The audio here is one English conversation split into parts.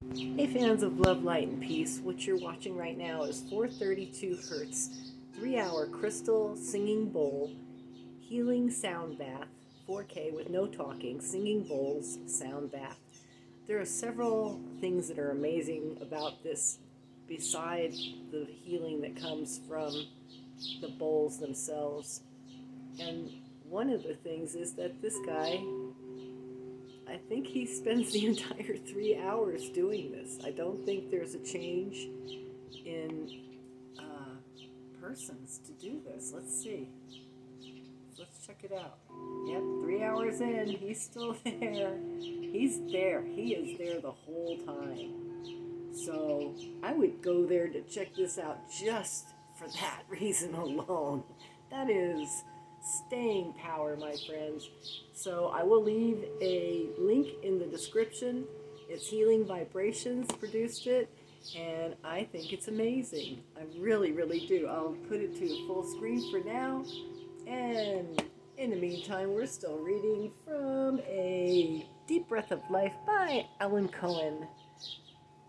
Hey fans of Love, Light, and Peace, what you're watching right now is 432 Hertz, 3-hour crystal singing bowl, healing sound bath, 4K with no talking, singing bowls, sound bath. There are several things that are amazing about this besides the healing that comes from the bowls themselves. And one of the things is that this guy, I think he spends the entire 3 hours doing this. I don't think there's a change in persons to do this. Let's see. Let's check it out. Yep, 3 hours in, he's still there. He's there. He is there the whole time. So I would go there to check this out just for that reason alone. That is staying power, my friends. So I will leave a link in the description. It's Healing Vibrations produced it, and I think it's amazing. I really, really do. I'll put it to full screen for now, and in the meantime, we're still reading from A Deep Breath of Life by Cohen.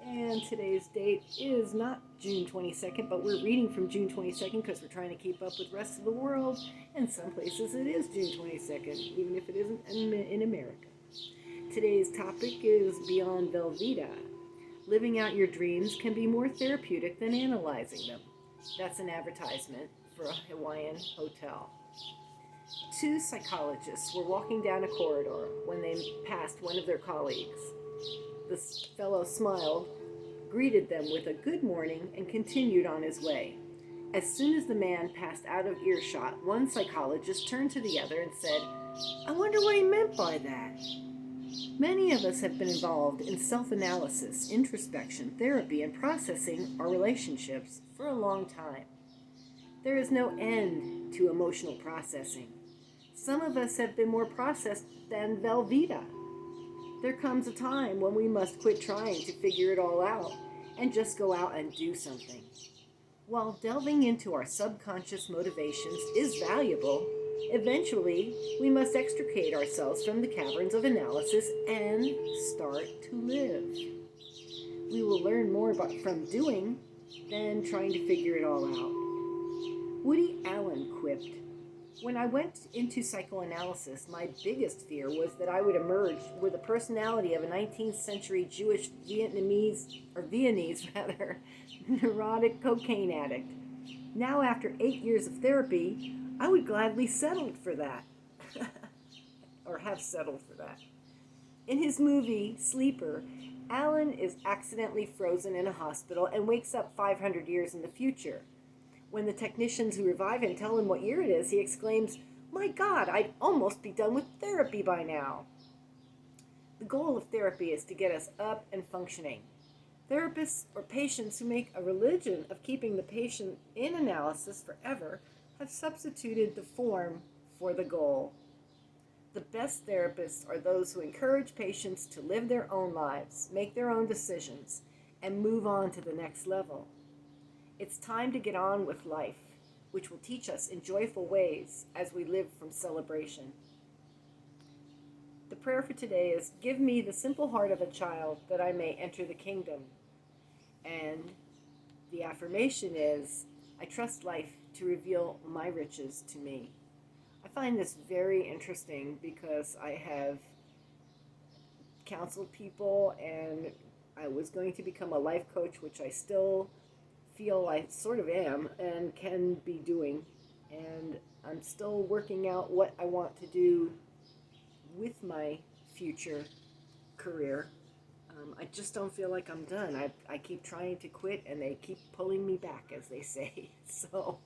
And today's date is not June 22nd, but we're reading from June 22nd because we're trying to keep up with the rest of the world. And some places it is June 22nd, even if it isn't in America. Today's topic is Beyond Velveeta. Living out your dreams can be more therapeutic than analyzing them. That's an advertisement for a Hawaiian hotel. Two psychologists were walking down a corridor when they passed one of their colleagues. The fellow smiled, greeted them with a good morning, and continued on his way. As soon as the man passed out of earshot, one psychologist turned to the other and said, "I wonder what he meant by that." Many of us have been involved in self-analysis, introspection, therapy, and processing our relationships for a long time. There is no end to emotional processing. Some of us have been more processed than Velveeta. There comes a time when we must quit trying to figure it all out and just go out and do something. While delving into our subconscious motivations is valuable, eventually we must extricate ourselves from the caverns of analysis and start to live. We will learn more from doing than trying to figure it all out. Woody Allen quipped, "When I went into psychoanalysis, my biggest fear was that I would emerge with the personality of a 19th century Jewish Viennese neurotic cocaine addict. Now, after 8 years of therapy, I would gladly settle for that." Or have settled for that. In his movie, Sleeper, Allen is accidentally frozen in a hospital and wakes up 500 years in the future. When the technicians who revive him tell him what year it is, he exclaims, "My God, I'd almost be done with therapy by now." The goal of therapy is to get us up and functioning. Therapists or patients who make a religion of keeping the patient in analysis forever have substituted the form for the goal. The best therapists are those who encourage patients to live their own lives, make their own decisions, and move on to the next level. It's time to get on with life, which will teach us in joyful ways as we live from celebration. The prayer for today is, "Give me the simple heart of a child that I may enter the kingdom." And the affirmation is, "I trust life to reveal my riches to me." I find this very interesting because I have counseled people and I was going to become a life coach, which I still feel I sort of am and can be doing, and I'm still working out what I want to do with my future career. I just don't feel like I'm done. I keep trying to quit and they keep pulling me back, as they say. So,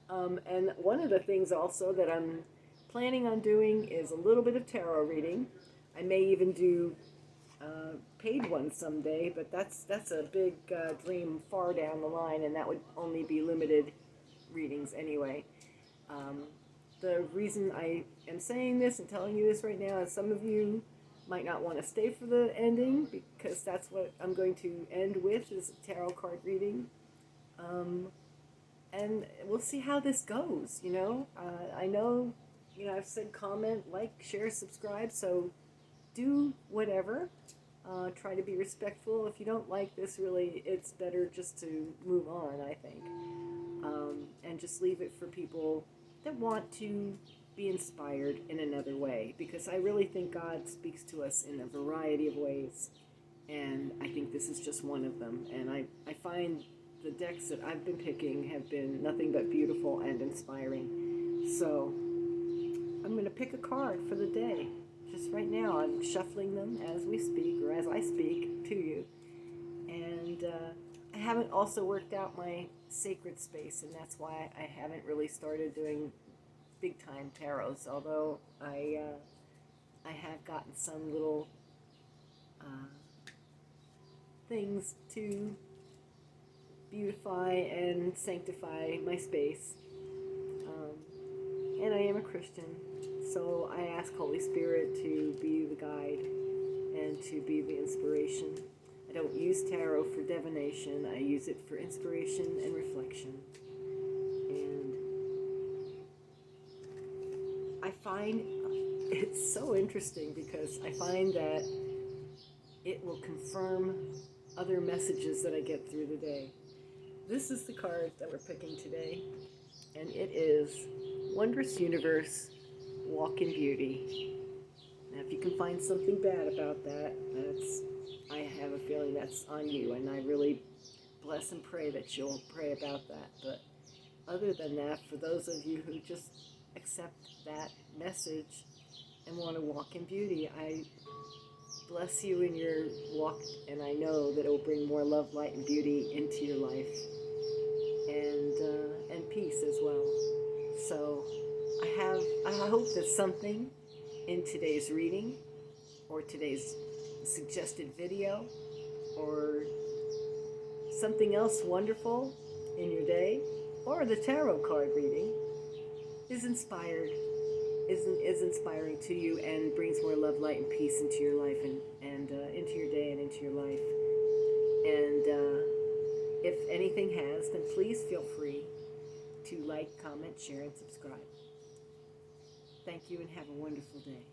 and one of the things also that I'm planning on doing is a little bit of tarot reading. I may even do paid one someday, but that's a big dream far down the line, and that would only be limited readings anyway. The reason I am saying this and telling you this right now is some of you might not want to stay for the ending, because that's what I'm going to end with, is a tarot card reading. And we'll see how this goes, you know. I know, I've said comment, like, share, subscribe, so do whatever. Try to be respectful. If you don't like this, really, it's better just to move on, I think. And just leave it for people that want to be inspired in another way. Because I really think God speaks to us in a variety of ways. And I think this is just one of them. And I find the decks that I've been picking have been nothing but beautiful and inspiring. So I'm going to pick a card for the day. Just right now, I'm shuffling them as we speak, or as I speak to you. And I haven't also worked out my sacred space, and that's why I haven't really started doing big-time tarots, although I have gotten some little things to beautify and sanctify my space. And I am a Christian, so I ask Holy Spirit to be the guide and to be the inspiration. I don't use tarot for divination. I use it for inspiration and reflection. And I find it's so interesting because I find that it will confirm other messages that I get through the day. This is the card that we're picking today, and it is Wondrous Universe, Walk in Beauty. Now, if you can find something bad about that, I have a feeling that's on you, and I really bless and pray that you'll pray about that. But other than that, for those of you who just accept that message and want to walk in beauty, I bless you in your walk, and I know that it will bring more love, light, and beauty into your life, and peace as well. So I hope that something in today's reading, or today's suggested video, or something else wonderful in your day, or the tarot card reading is inspiring to you and brings more love, light, and peace into your life and into your day and into your life. And if anything has, then please feel free to like, comment, share, and subscribe. Thank you, and have a wonderful day.